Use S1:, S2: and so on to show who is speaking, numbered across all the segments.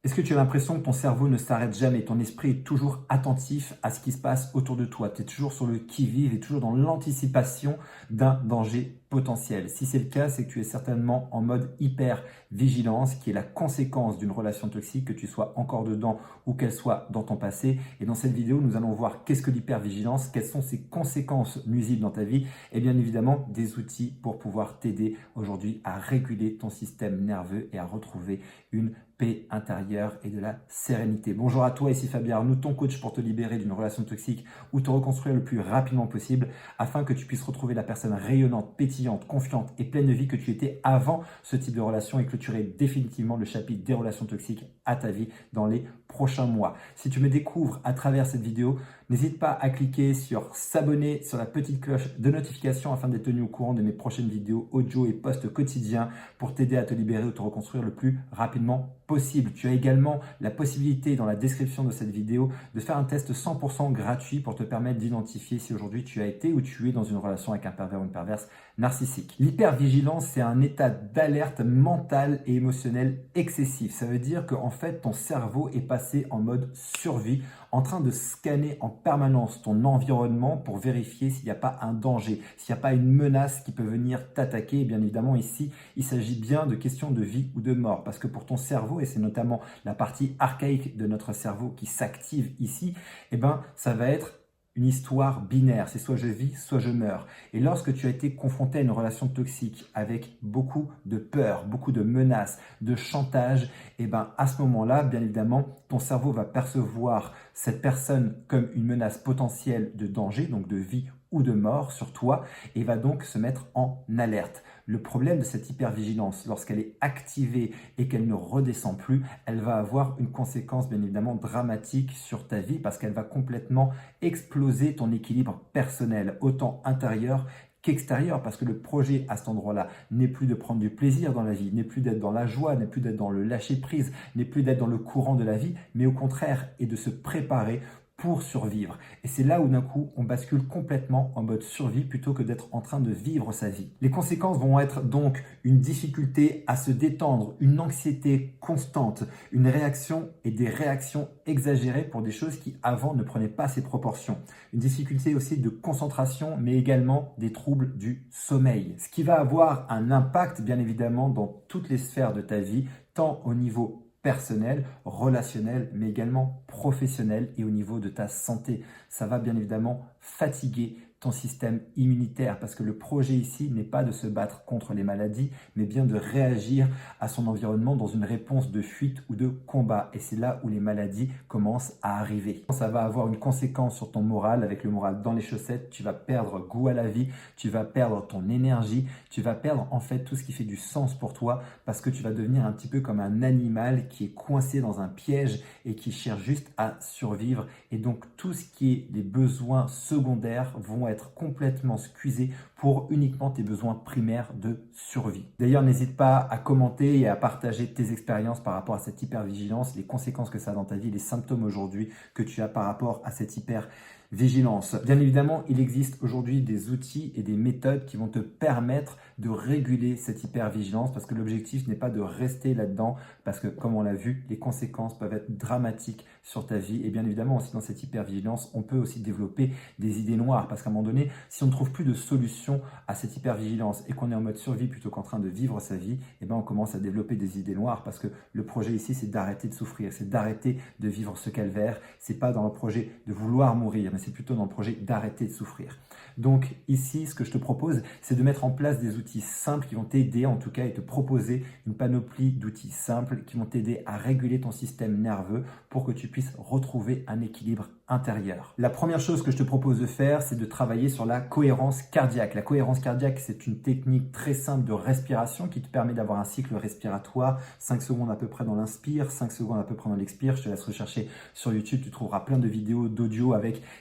S1: Est-ce que tu as l'impression que ton cerveau ne s'arrête jamais? Ton esprit est toujours attentif à ce qui se passe autour de toi. Tu es toujours sur le qui-vive et toujours dans l'anticipation d'un danger potentiel. Si c'est le cas, c'est que tu es certainement en mode hyper vigilance, qui est la conséquence d'une relation toxique, que tu sois encore dedans ou qu'elle soit dans ton passé. Et dans cette vidéo, nous allons voir qu'est-ce que l'hypervigilance, quelles sont ses conséquences nuisibles dans ta vie et bien évidemment des outils pour pouvoir t'aider aujourd'hui à réguler ton système nerveux et à retrouver une paix intérieure et de la sérénité. Bonjour à toi, ici Fabien Arnoux, ton coach pour te libérer d'une relation toxique ou te reconstruire le plus rapidement possible afin que tu puisses retrouver la personne rayonnante, pétillante, confiante et pleine de vie que tu étais avant ce type de relation et clôturer définitivement le chapitre des relations toxiques à ta vie dans les prochains mois. Si tu me découvres à travers cette vidéo, n'hésite pas à cliquer sur s'abonner, sur la petite cloche de notification afin d'être tenu au courant de mes prochaines vidéos audio et posts quotidiens pour t'aider à te libérer ou te reconstruire le plus rapidement possible. Tu as également la possibilité dans la description de cette vidéo de faire un test 100% gratuit pour te permettre d'identifier si aujourd'hui tu as été ou tu es dans une relation avec un pervers ou une perverse narcissique. L'hypervigilance, c'est un état d'alerte mentale et émotionnelle excessif. Ça veut dire qu'en fait, ton cerveau est passé en mode survie, en train de scanner en permanence ton environnement pour vérifier s'il n'y a pas un danger, s'il n'y a pas une menace qui peut venir t'attaquer. Et bien évidemment, ici, il s'agit bien de questions de vie ou de mort. Parce que pour ton cerveau, et c'est notamment la partie archaïque de notre cerveau qui s'active ici, eh ben, ça va être une histoire binaire, c'est soit je vis, soit je meurs. Et lorsque tu as été confronté à une relation toxique avec beaucoup de peur, beaucoup de menaces, de chantage, et ben à ce moment-là, bien évidemment, ton cerveau va percevoir cette personne comme une menace potentielle de danger, donc de vie ou de mort sur toi, et va donc se mettre en alerte. Le problème de cette hypervigilance, lorsqu'elle est activée et qu'elle ne redescend plus, elle va avoir une conséquence bien évidemment dramatique sur ta vie parce qu'elle va complètement exploser ton équilibre personnel, autant intérieur qu'extérieur, parce que le projet à cet endroit-là n'est plus de prendre du plaisir dans la vie, n'est plus d'être dans la joie, n'est plus d'être dans le lâcher-prise, n'est plus d'être dans le courant de la vie, mais au contraire est de se préparer pour survivre. Et c'est là où d'un coup, on bascule complètement en mode survie plutôt que d'être en train de vivre sa vie. Les conséquences vont être donc une difficulté à se détendre, une anxiété constante, une réaction et des réactions exagérées pour des choses qui avant ne prenaient pas ces proportions. Une difficulté aussi de concentration, mais également des troubles du sommeil. Ce qui va avoir un impact, bien évidemment, dans toutes les sphères de ta vie, tant au niveau personnel, relationnel, mais également professionnel et au niveau de ta santé. Ça va bien évidemment fatiguer ton système immunitaire parce que le projet ici n'est pas de se battre contre les maladies, mais bien de réagir à son environnement dans une réponse de fuite ou de combat. Et c'est là où les maladies commencent à arriver. Ça va avoir une conséquence sur ton moral, avec le moral dans les chaussettes, tu vas perdre goût à la vie, tu vas perdre ton énergie, tu vas perdre en fait tout ce qui fait du sens pour toi parce que tu vas devenir un petit peu comme un animal qui est coincé dans un piège et qui cherche juste à survivre. Et donc tout ce qui est des besoins secondaires vont être complètement squeezés pour uniquement tes besoins primaires de survie. D'ailleurs, n'hésite pas à commenter et à partager tes expériences par rapport à cette hypervigilance, les conséquences que ça a dans ta vie, les symptômes aujourd'hui que tu as par rapport à cette hypervigilance. Bien évidemment, il existe aujourd'hui des outils et des méthodes qui vont te permettre de réguler cette hypervigilance parce que l'objectif n'est pas de rester là-dedans parce que, comme on l'a vu, les conséquences peuvent être dramatiques sur ta vie. Et bien évidemment, aussi dans cette hypervigilance, on peut aussi développer des idées noires parce qu'à un moment donné, si on ne trouve plus de solution à cette hypervigilance et qu'on est en mode survie plutôt qu'en train de vivre sa vie, eh ben on commence à développer des idées noires parce que le projet ici, c'est d'arrêter de souffrir, c'est d'arrêter de vivre ce calvaire. C'est pas dans le projet de vouloir mourir, mais c'est plutôt dans le projet d'arrêter de souffrir. Donc ici, ce que je te propose, c'est de mettre en place des outils simples qui vont t'aider en tout cas et te proposer une panoplie d'outils simples qui vont t'aider à réguler ton système nerveux pour que tu puisses retrouver un équilibre intérieur. La première chose que je te propose de faire, c'est de travailler sur la cohérence cardiaque. La cohérence cardiaque, c'est une technique très simple de respiration qui te permet d'avoir un cycle respiratoire, 5 secondes à peu près dans l'inspire, 5 secondes à peu près dans l'expire. Je te laisse rechercher sur YouTube, tu trouveras plein de vidéos d'audio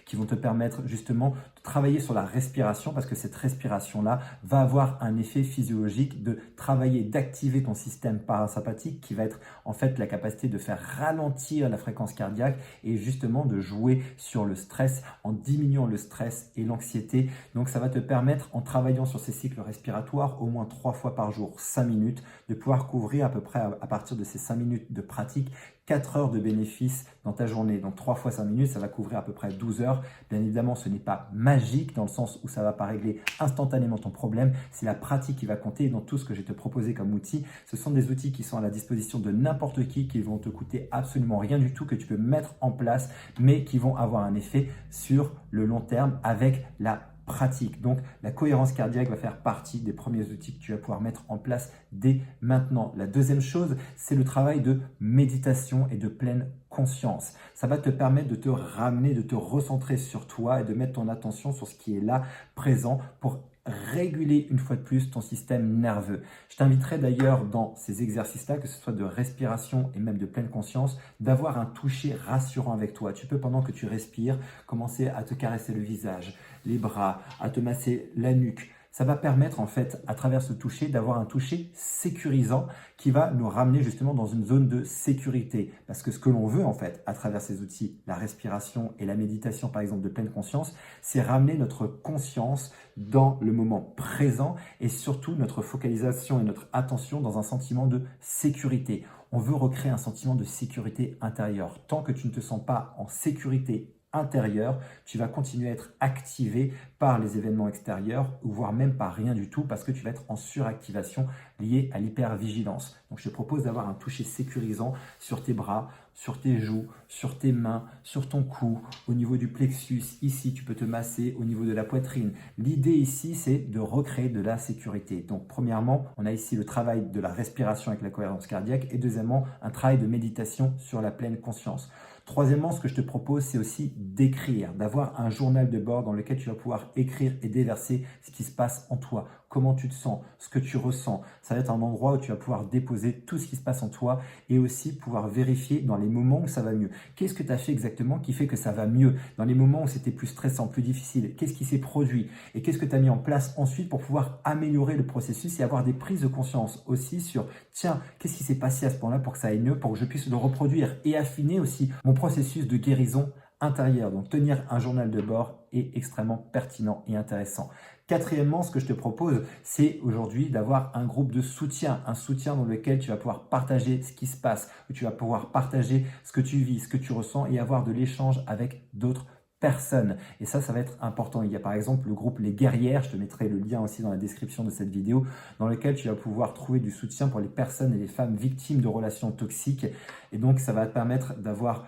S1: qui vont te permettre justement de travailler sur la respiration parce que cette respiration-là va avoir un effet physiologique de travailler, d'activer ton système parasympathique qui va être en fait la capacité de faire ralentir la fréquence cardiaque et justement de jouer sur le stress en diminuant le stress et l'anxiété. Donc ça va te permettre en travaillant sur ces cycles respiratoires au moins 3 fois par jour, 5 minutes, de pouvoir couvrir à peu près à partir de ces 5 minutes de pratique 4 heures de bénéfice dans ta journée. Donc 3 fois 5 minutes, ça va couvrir à peu près 12 heures. Bien évidemment, ce n'est pas magique dans le sens où ça ne va pas régler instantanément ton problème. C'est la pratique qui va compter. Et dans tout ce que je vais te proposer comme outils, ce sont des outils qui sont à la disposition de n'importe qui vont te coûter absolument rien du tout, que tu peux mettre en place, mais qui vont avoir un effet sur le long terme avec la pratique. Donc, la cohérence cardiaque va faire partie des premiers outils que tu vas pouvoir mettre en place dès maintenant. La deuxième chose, c'est le travail de méditation et de pleine conscience. Ça va te permettre de te ramener, de te recentrer sur toi et de mettre ton attention sur ce qui est là, présent, pour réguler une fois de plus ton système nerveux. Je t'inviterai d'ailleurs dans ces exercices-là, que ce soit de respiration et même de pleine conscience, d'avoir un toucher rassurant avec toi. Tu peux, pendant que tu respires, commencer à te caresser le visage, les bras, à te masser la nuque. Ça va permettre en fait, à travers ce toucher, d'avoir un toucher sécurisant qui va nous ramener justement dans une zone de sécurité. Parce que ce que l'on veut en fait, à travers ces outils, la respiration et la méditation par exemple de pleine conscience, c'est ramener notre conscience dans le moment présent et surtout notre focalisation et notre attention dans un sentiment de sécurité. On veut recréer un sentiment de sécurité intérieure. Tant que tu ne te sens pas en sécurité intérieur, tu vas continuer à être activé par les événements extérieurs ou voire même par rien du tout parce que tu vas être en suractivation liée à l'hypervigilance. Donc je te propose d'avoir un toucher sécurisant sur tes bras, sur tes joues, sur tes mains, sur ton cou, au niveau du plexus. Ici, tu peux te masser au niveau de la poitrine. L'idée ici, c'est de recréer de la sécurité. Donc premièrement, on a ici le travail de la respiration avec la cohérence cardiaque et deuxièmement, un travail de méditation sur la pleine conscience. Troisièmement, ce que je te propose, c'est aussi d'écrire, d'avoir un journal de bord dans lequel tu vas pouvoir écrire et déverser ce qui se passe en toi, comment tu te sens, ce que tu ressens. Ça va être un endroit où tu vas pouvoir déposer tout ce qui se passe en toi et aussi pouvoir vérifier dans les moments où ça va mieux. Qu'est-ce que tu as fait exactement qui fait que ça va mieux? Dans les moments où c'était plus stressant, plus difficile, qu'est-ce qui s'est produit? Et qu'est-ce que tu as mis en place ensuite pour pouvoir améliorer le processus et avoir des prises de conscience aussi sur, tiens, qu'est-ce qui s'est passé à ce point-là pour que ça aille mieux, pour que je puisse le reproduire et affiner aussi mon processus de guérison intérieure. Donc, tenir un journal de bord est extrêmement pertinent et intéressant. Quatrièmement, ce que je te propose, c'est aujourd'hui d'avoir un groupe de soutien, un soutien dans lequel tu vas pouvoir partager ce qui se passe, où tu vas pouvoir partager ce que tu vis, ce que tu ressens et avoir de l'échange avec d'autres personnes. Et ça va être important. Il y a par exemple le groupe Les Guerrières, je te mettrai le lien aussi dans la description de cette vidéo, dans lequel tu vas pouvoir trouver du soutien pour les personnes et les femmes victimes de relations toxiques. Et donc, ça va te permettre d'avoir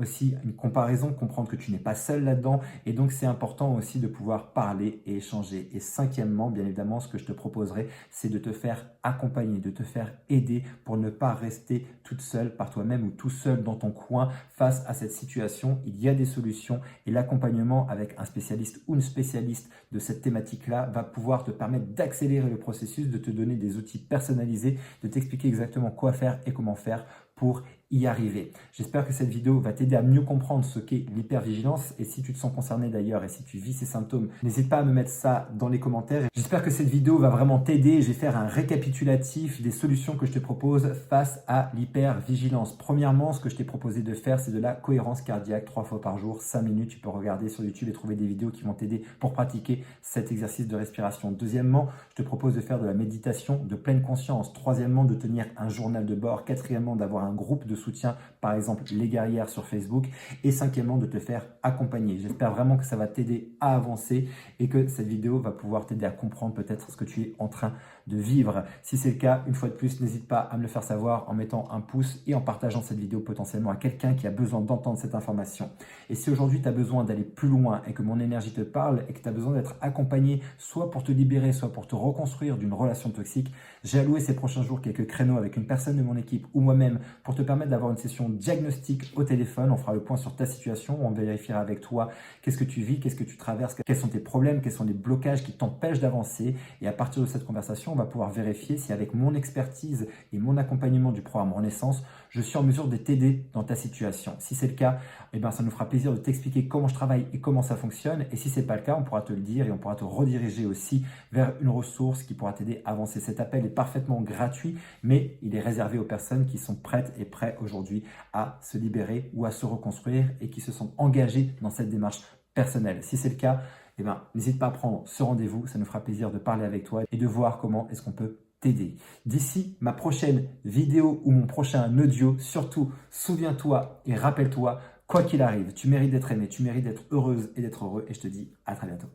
S1: aussi une comparaison, comprendre que tu n'es pas seul là-dedans. Et donc, c'est important aussi de pouvoir parler et échanger. Et cinquièmement, bien évidemment, ce que je te proposerai, c'est de te faire accompagner, de te faire aider pour ne pas rester toute seule par toi-même ou tout seul dans ton coin face à cette situation. Il y a des solutions et l'accompagnement avec un spécialiste ou une spécialiste de cette thématique-là va pouvoir te permettre d'accélérer le processus, de te donner des outils personnalisés, de t'expliquer exactement quoi faire et comment faire pour y arriver. J'espère que cette vidéo va t'aider à mieux comprendre ce qu'est l'hypervigilance et si tu te sens concerné d'ailleurs et si tu vis ces symptômes, n'hésite pas à me mettre ça dans les commentaires. J'espère que cette vidéo va vraiment t'aider. Je vais faire un récapitulatif des solutions que je te propose face à l'hypervigilance. Premièrement, ce que je t'ai proposé de faire, c'est de la cohérence cardiaque 3 fois par jour, 5 minutes. Tu peux regarder sur YouTube et trouver des vidéos qui vont t'aider pour pratiquer cet exercice de respiration. Deuxièmement, je te propose de faire de la méditation de pleine conscience. Troisièmement, de tenir un journal de bord. Quatrièmement, d'avoir un groupe de soutien, par exemple Les Guerrières sur Facebook. Et cinquièmement, de te faire accompagner. J'espère vraiment que ça va t'aider à avancer et que cette vidéo va pouvoir t'aider à comprendre peut-être ce que tu es en train de vivre. Si c'est le cas, une fois de plus, n'hésite pas à me le faire savoir en mettant un pouce et en partageant cette vidéo potentiellement à quelqu'un qui a besoin d'entendre cette information. Et si aujourd'hui tu as besoin d'aller plus loin et que mon énergie te parle et que tu as besoin d'être accompagné soit pour te libérer, soit pour te reconstruire d'une relation toxique, j'ai alloué ces prochains jours quelques créneaux avec une personne de mon équipe ou moi-même pour te permettre d'avoir une session diagnostic au téléphone. On fera le point sur ta situation, on vérifiera avec toi qu'est-ce que tu vis, qu'est-ce que tu traverses, quels sont tes problèmes, quels sont les blocages qui t'empêchent d'avancer. Et à partir de cette conversation, on va pouvoir vérifier si avec mon expertise et mon accompagnement du programme Renaissance, je suis en mesure de t'aider dans ta situation. Si c'est le cas, ça nous fera plaisir de t'expliquer comment je travaille et comment ça fonctionne. Et si ce n'est pas le cas, on pourra te le dire et on pourra te rediriger aussi vers une ressource qui pourra t'aider à avancer. Cet appel est parfaitement gratuit, mais il est réservé aux personnes qui sont prêtes et prêts aujourd'hui à se libérer ou à se reconstruire et qui se sont engagées dans cette démarche personnelle. Si c'est le cas, n'hésite pas à prendre ce rendez-vous. Ça nous fera plaisir de parler avec toi et de voir comment est-ce qu'on peut t'aider. D'ici ma prochaine vidéo ou mon prochain audio, surtout souviens-toi et rappelle-toi, quoi qu'il arrive, tu mérites d'être aimé, tu mérites d'être heureuse et d'être heureux et je te dis à très bientôt.